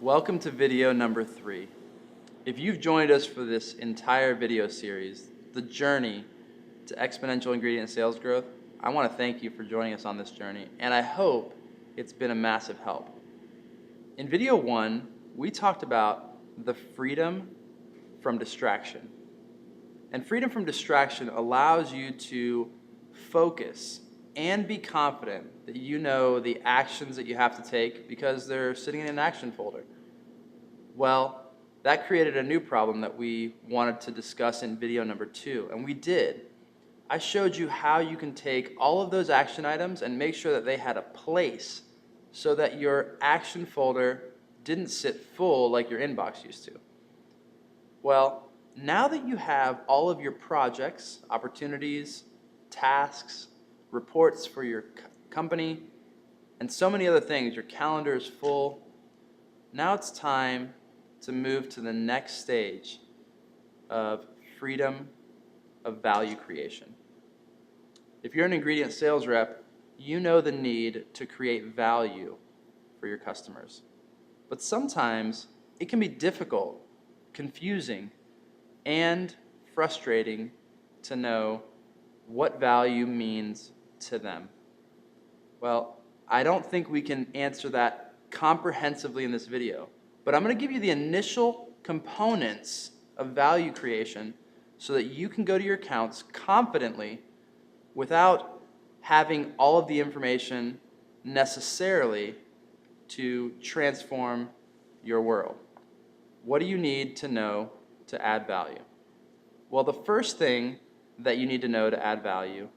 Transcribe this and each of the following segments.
Welcome to video number 3. If you've joined us for this entire video series, the journey to exponential ingredient sales growth, I want to thank you for joining us on this journey, and I hope it's been a massive help. In video 1, we talked about the freedom from distraction. And freedom from distraction allows you to focus and be confident that you know the actions that you have to take because they're sitting in an action folder. Well, that created a new problem that we wanted to discuss in video number 2, and we did. I showed you how you can take all of those action items and make sure that they had a place so that your action folder didn't sit full like your inbox used to. Well, now that you have all of your projects, opportunities, tasks, reports for your company, and so many other things, your calendar is full, now it's time to move to the next stage of freedom of value creation. If you're an ingredient sales rep, you know the need to create value for your customers. But sometimes it can be difficult, confusing, and frustrating to know what value means to them. Well, I don't think we can answer that comprehensively in this video, but I'm going to give you the initial components of value creation so that you can go to your accounts confidently without having all of the information necessarily to transform your world. What do you need to know to add value? Well, the first thing that you need to know to add value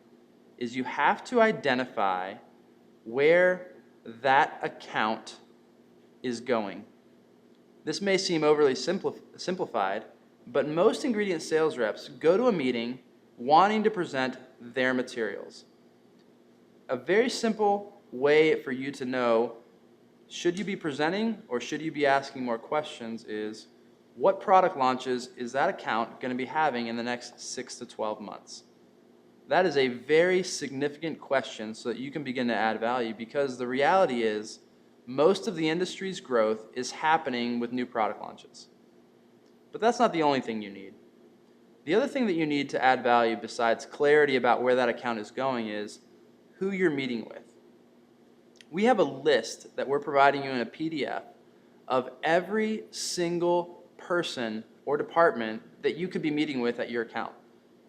is you have to identify where that account is going. This may seem overly simplified, but most ingredient sales reps go to a meeting wanting to present their materials. A very simple way for you to know should you be presenting or should you be asking more questions is, what product launches is that account going to be having in the next 6 to 12 months? That is a very significant question so that you can begin to add value, because the reality is most of the industry's growth is happening with new product launches. But that's not the only thing you need. The other thing that you need to add value besides clarity about where that account is going is who you're meeting with. We have a list that we're providing you in a PDF of every single person or department that you could be meeting with at your account.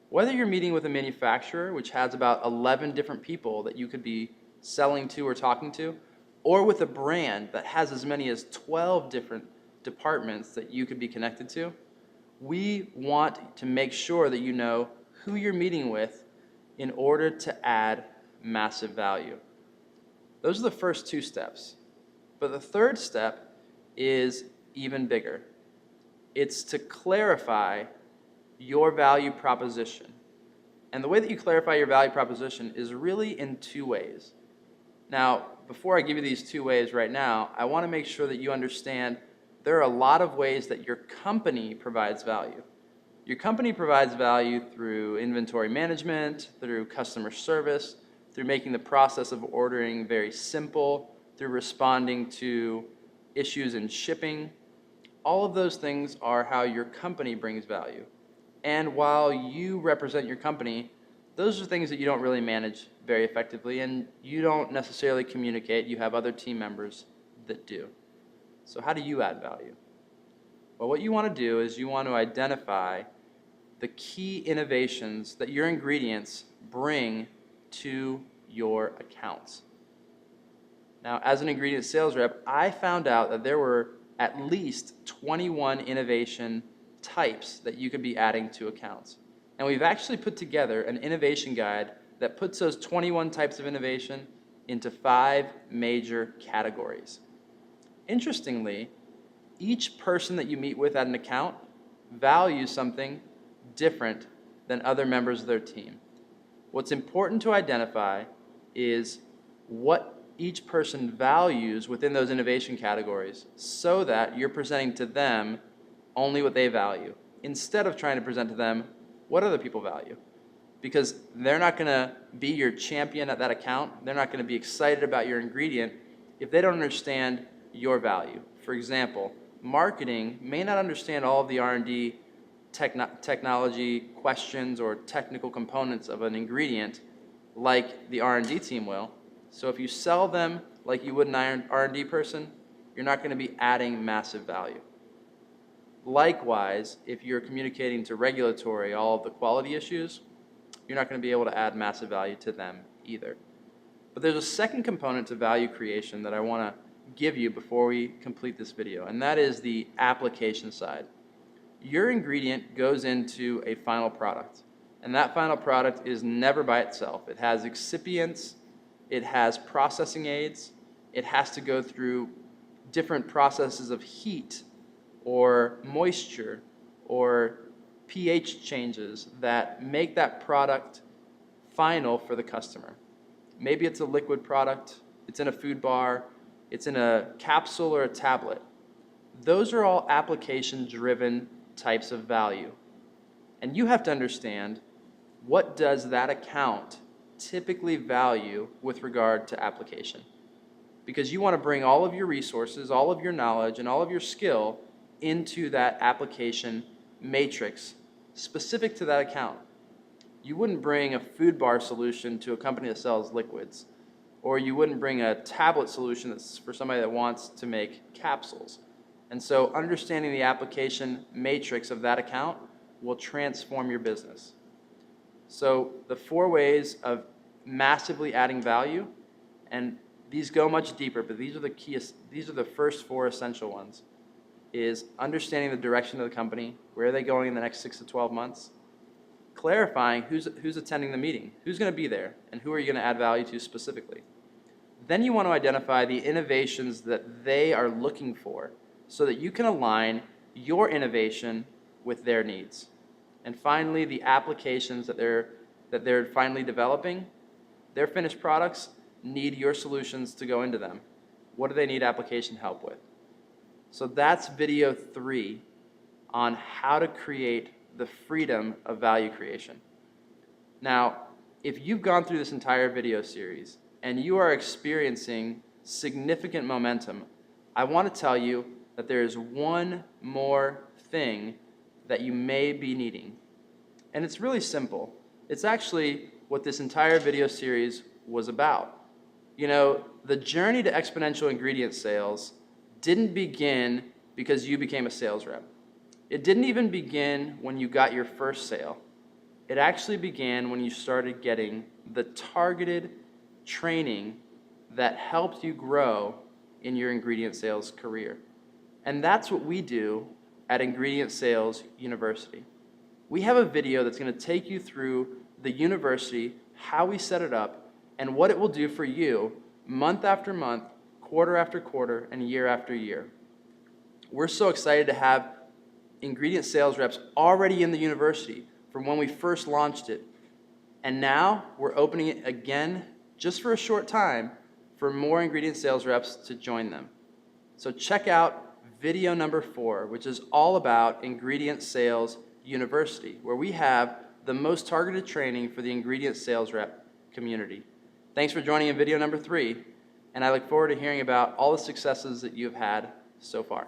Whether you're meeting with a manufacturer, which has about 11 different people that you could be selling to or talking to, or with a brand that has as many as 12 different departments that you could be connected to, we want to make sure that you know who you're meeting with in order to add massive value. Those are the first 2 steps. But the third step is even bigger. It's to clarify your value proposition. And the way that you clarify your value proposition is really in 2 ways. Now, before I give you these 2 ways right now, I want to make sure that you understand there are a lot of ways that your company provides value. Your company provides value through inventory management, through customer service, through making the process of ordering very simple, through responding to issues in shipping. All of those things are how your company brings value. And while you represent your company, those are things that you don't really manage very effectively, and you don't necessarily communicate. You have other team members that do. So how do you add value? Well, what you want to do is you want to identify the key innovations that your ingredients bring to your accounts. Now, as an ingredient sales rep, I found out that there were at least 21 innovation types that you could be adding to accounts. And we've actually put together an innovation guide that puts those 21 types of innovation into 5 major categories. Interestingly, each person that you meet with at an account values something different than other members of their team. What's important to identify is what each person values within those innovation categories so that you're presenting to them only what they value, instead of trying to present to them what other people value. Because they're not going to be your champion at that account. They're not going to be excited about your ingredient if they don't understand your value. For example, marketing may not understand all of the R&D technology questions or technical components of an ingredient like the R&D team will. So if you sell them like you would an R&D person, you're not going to be adding massive value. Likewise, if you're communicating to regulatory all of the quality issues, you're not going to be able to add massive value to them either. But there's a second component to value creation that I want to give you before we complete this video, and that is the application side. Your ingredient goes into a final product, and that final product is never by itself. It has excipients, it has processing aids, it has to go through different processes of heat or moisture or pH changes that make that product final for the customer. Maybe it's a liquid product, it's in a food bar, it's in a capsule or a tablet. Those are all application-driven types of value. And you have to understand, what does that account typically value with regard to application? Because you want to bring all of your resources, all of your knowledge, and all of your skill into that application matrix specific to that account. You wouldn't bring a food bar solution to a company that sells liquids, or you wouldn't bring a tablet solution that's for somebody that wants to make capsules. And so understanding the application matrix of that account will transform your business. So the 4 ways of massively adding value, and these go much deeper, but these are the first 4 essential ones, is understanding the direction of the company, where are they going in the next 6 to 12 months, clarifying who's attending the meeting, who's going to be there, and who are you going to add value to specifically. Then you want to identify the innovations that they are looking for so that you can align your innovation with their needs. And finally, the applications that they're finally developing, their finished products need your solutions to go into them. What do they need application help with? So that's video 3 on how to create the freedom of value creation. Now, if you've gone through this entire video series and you are experiencing significant momentum, I want to tell you that there is one more thing that you may be needing. And it's really simple. It's actually what this entire video series was about. You know, the journey to exponential ingredient sales didn't begin because you became a sales rep. It didn't even begin when you got your first sale. It actually began when you started getting the targeted training that helped you grow in your ingredient sales career. And that's what we do at Ingredient Sales University. We have a video that's going to take you through the university, how we set it up, and what it will do for you month after month, quarter after quarter, and year after year. We're so excited to have ingredient sales reps already in the university from when we first launched it. And now we're opening it again just for a short time for more ingredient sales reps to join them. So check out video number 4, which is all about Ingredient Sales University, where we have the most targeted training for the ingredient sales rep community. Thanks for joining in video number 3, and I look forward to hearing about all the successes that you've had so far.